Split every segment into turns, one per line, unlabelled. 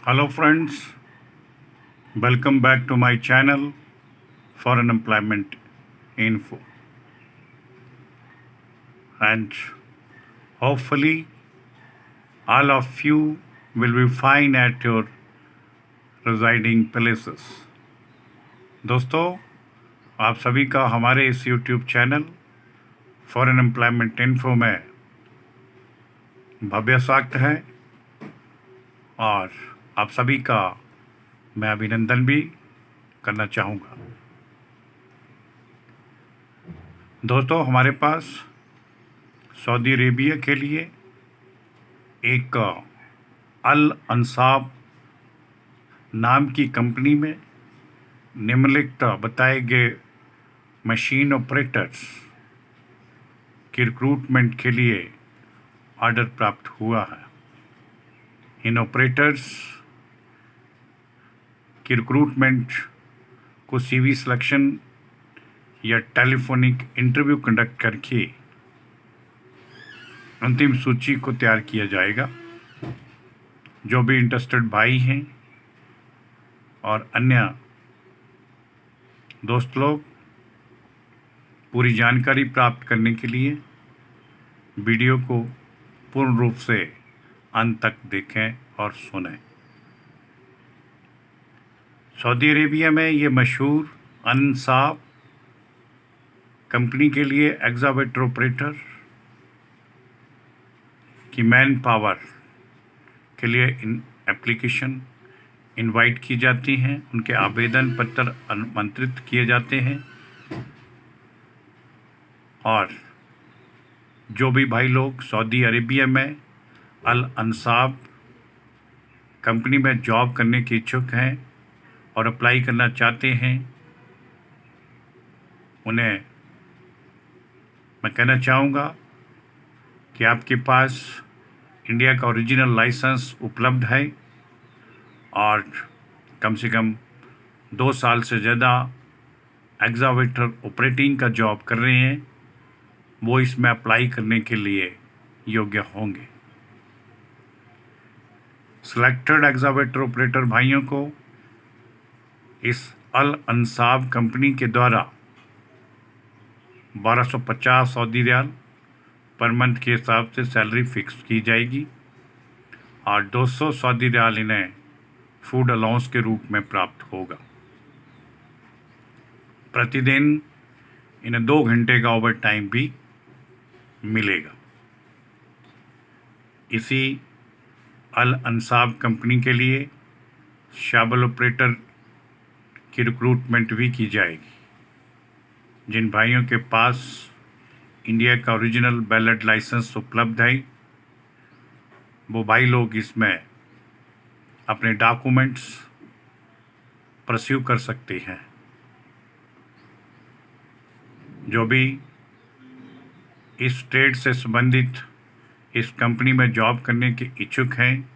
Hello friends, welcome back to my channel for unemployment info, and hopefully all of you will be fine at your residing places. दोस्तों, आप सभी का हमारे इस YouTube channel for unemployment info में भव्य स्वागत है और आप सभी का मैं अभिनंदन भी करना चाहूँगा। दोस्तों, हमारे पास सऊदी अरेबिया के लिए एक अल अंसाब नाम की कंपनी में निम्नलिखित बताए गए मशीन ऑपरेटर्स की रिक्रूटमेंट के लिए ऑर्डर प्राप्त हुआ है। इन ऑपरेटर्स की रिक्रूटमेंट को सीवी सिलेक्शन या टेलीफोनिक इंटरव्यू कंडक्ट करके अंतिम सूची को तैयार किया जाएगा। जो भी इंटरेस्टेड भाई हैं और अन्य दोस्त लोग पूरी जानकारी प्राप्त करने के लिए वीडियो को पूर्ण रूप से अंत तक देखें और सुनें। सऊदी अरेबिया में ये मशहूर अंसाब कंपनी के लिए एग्जावेटर ऑपरेटर की मैन पावर के लिए एप्लीकेशन इनवाइट की जाती हैं। उनके आवेदन पत्र आमंत्रित किए जाते हैं और जो भी भाई लोग सऊदी अरेबिया में अल अंसाब कंपनी में जॉब करने के इच्छुक हैं और अप्लाई करना चाहते हैं, उन्हें मैं कहना चाहूँगा कि आपके पास इंडिया का ओरिजिनल लाइसेंस उपलब्ध है और कम से कम 2 साल से ज़्यादा एग्जावेटर ऑपरेटिंग का जॉब कर रहे हैं, वो इसमें अप्लाई करने के लिए योग्य होंगे। सिलेक्टेड एग्जावेटर ऑपरेटर भाइयों को इस अल अंसाब कंपनी के द्वारा 1250 सऊदी रियाल पर मंथ के हिसाब से सैलरी फिक्स की जाएगी और 200 सऊदी रियाल इन्हें फूड अलाउंस के रूप में प्राप्त होगा। प्रतिदिन इन्हें 2 घंटे का ओवर टाइम भी मिलेगा। इसी अल अंसाब कंपनी के लिए शाबल ऑपरेटर की रिक्रूटमेंट भी की जाएगी। जिन भाइयों के पास इंडिया का ओरिजिनल वैलिड लाइसेंस उपलब्ध है, वो भाई लोग इसमें अपने डॉक्यूमेंट्स परस्यू कर सकते हैं। जो भी इस ट्रेड से संबंधित इस कंपनी में जॉब करने के इच्छुक हैं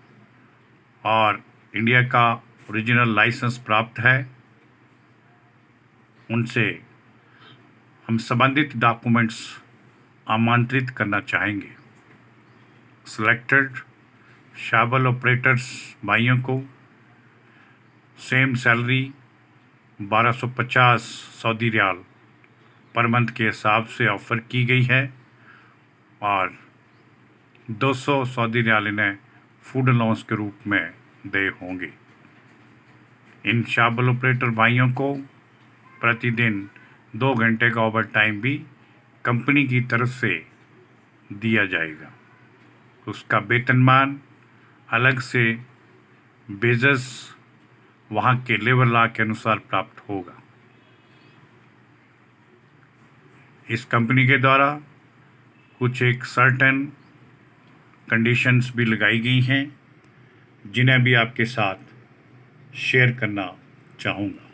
और इंडिया का ओरिजिनल लाइसेंस प्राप्त है, उनसे हम संबंधित डॉक्यूमेंट्स आमंत्रित करना चाहेंगे। सिलेक्टेड शाबल ऑपरेटर्स भाइयों को same salary 1250 Saudi riyal per month के हिसाब से ऑफ़र की गई है और 200 सऊदी रियाल इन्हें फूड अलाउंस के रूप में दे होंगे। इन शाबल ऑपरेटर भाइयों को प्रतिदिन 2 घंटे का ओवर टाइम भी कंपनी की तरफ से दिया जाएगा। उसका वेतनमान अलग से बेजस वहाँ के लेबर लॉ के अनुसार प्राप्त होगा। इस कंपनी के द्वारा कुछ एक सर्टेन कंडीशंस भी लगाई गई हैं, जिन्हें भी आपके साथ शेयर करना चाहूँगा।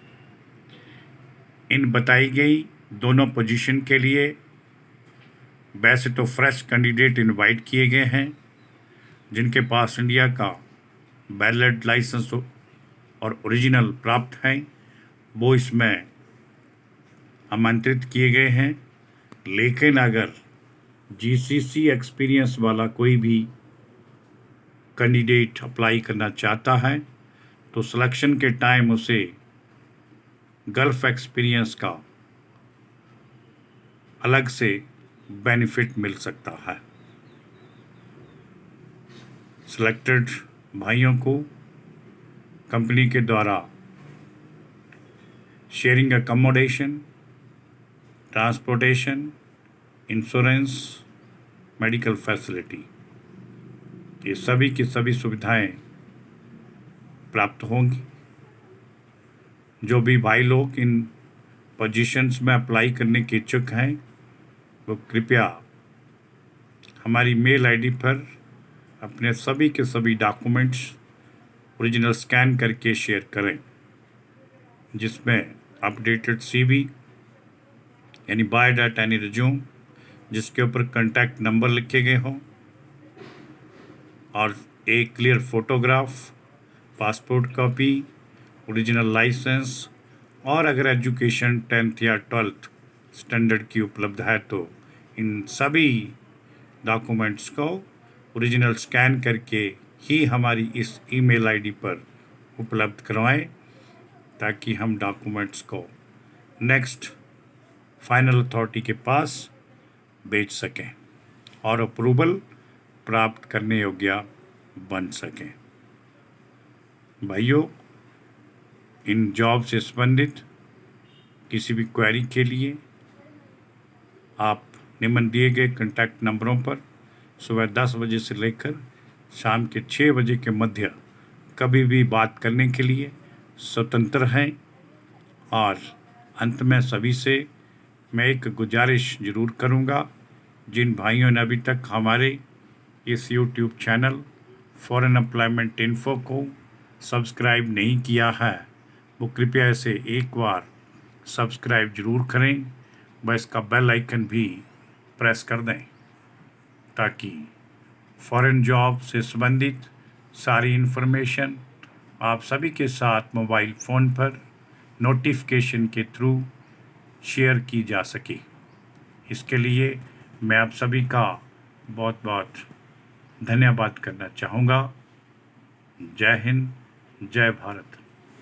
इन बताई गई दोनों पोजीशन के लिए वैसे तो फ्रेश कैंडिडेट इनवाइट किए गए हैं, जिनके पास इंडिया का वैलिड लाइसेंस और ओरिजिनल प्राप्त है, वो इसमें आमंत्रित किए गए हैं। लेकिन अगर जीसीसी एक्सपीरियंस वाला कोई भी कैंडिडेट अप्लाई करना चाहता है तो सिलेक्शन के टाइम उसे गल्फ एक्सपीरियंस का अलग से बेनिफिट मिल सकता है। सिलेक्टेड भाइयों को कंपनी के द्वारा sharing accommodation, transportation, insurance, medical facility, ये सभी की सभी सुविधाएं प्राप्त होंगी। जो भी भाई लोग इन पोजीशंस में अप्लाई करने के इच्छुक हैं वो कृपया हमारी मेल आईडी पर अपने सभी के सभी डॉक्यूमेंट्स ओरिजिनल स्कैन करके शेयर करें, जिसमें अपडेटेड सीवी यानी बायोडाटा यानी रिज्यूम, जिसके ऊपर कॉन्टैक्ट नंबर लिखे गए हों, और एक clear photograph, passport copy, original licence, और अगर एजुकेशन 10th या 12th स्टैंडर्ड की उपलब्ध है तो इन सभी डॉक्यूमेंट्स को ओरिजिनल स्कैन करके ही हमारी इस ईमेल आईडी पर उपलब्ध करवाएं, ताकि हम डॉक्यूमेंट्स को नेक्स्ट फाइनल अथॉरिटी के पास भेज सकें और अप्रूवल प्राप्त करने योग्य बन सकें। भाइयों, इन जॉब से संबंधित किसी भी क्वेरी के लिए आप निम्न दिए गए कॉन्टैक्ट नंबरों पर सुबह 10 बजे से लेकर शाम के 6 बजे के मध्य कभी भी बात करने के लिए स्वतंत्र हैं। और अंत में सभी से मैं एक गुजारिश ज़रूर करूंगा, जिन भाइयों ने अभी तक हमारे इस YouTube channel foreign employment info को सब्सक्राइब नहीं किया है वो कृपया इसे एक बार सब्सक्राइब ज़रूर करें, व इसका बेल आइकन भी प्रेस कर दें, ताकि फॉरेन जॉब से संबंधित सारी इन्फॉर्मेशन आप सभी के साथ मोबाइल फ़ोन पर नोटिफिकेशन के थ्रू शेयर की जा सके। इसके लिए मैं आप सभी का बहुत बहुत धन्यवाद करना चाहूँगा। जय हिंद, जय भारत।